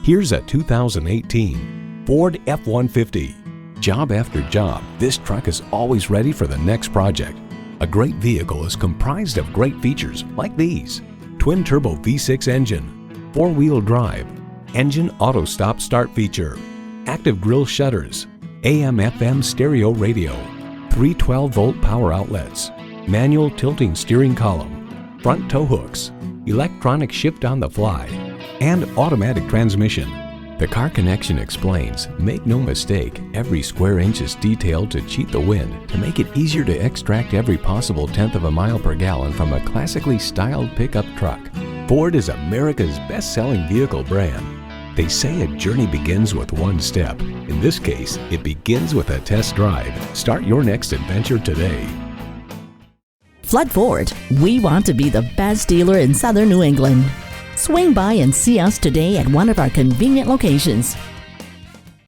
Here's a 2018 Ford F-150. Job after job, this truck is always ready for the next project. A great vehicle is comprised of great features like these: twin-turbo V6 engine, four-wheel drive, engine auto-stop start feature, active grille shutters, AM/FM stereo radio, 3 12-volt power outlets, manual tilting steering column, front tow hooks, electronic shift on the fly, and automatic transmission. The Car Connection explains, make no mistake, every square inch is detailed to cheat the wind to make it easier to extract every possible tenth of a mile per gallon from a classically styled pickup truck. Ford is America's best-selling vehicle brand. They say a journey begins with one step. In this case, it begins with a test drive. Start your next adventure today. Flood Ford, we want to be the best dealer in Southern New England. Swing by and see us today at one of our convenient locations.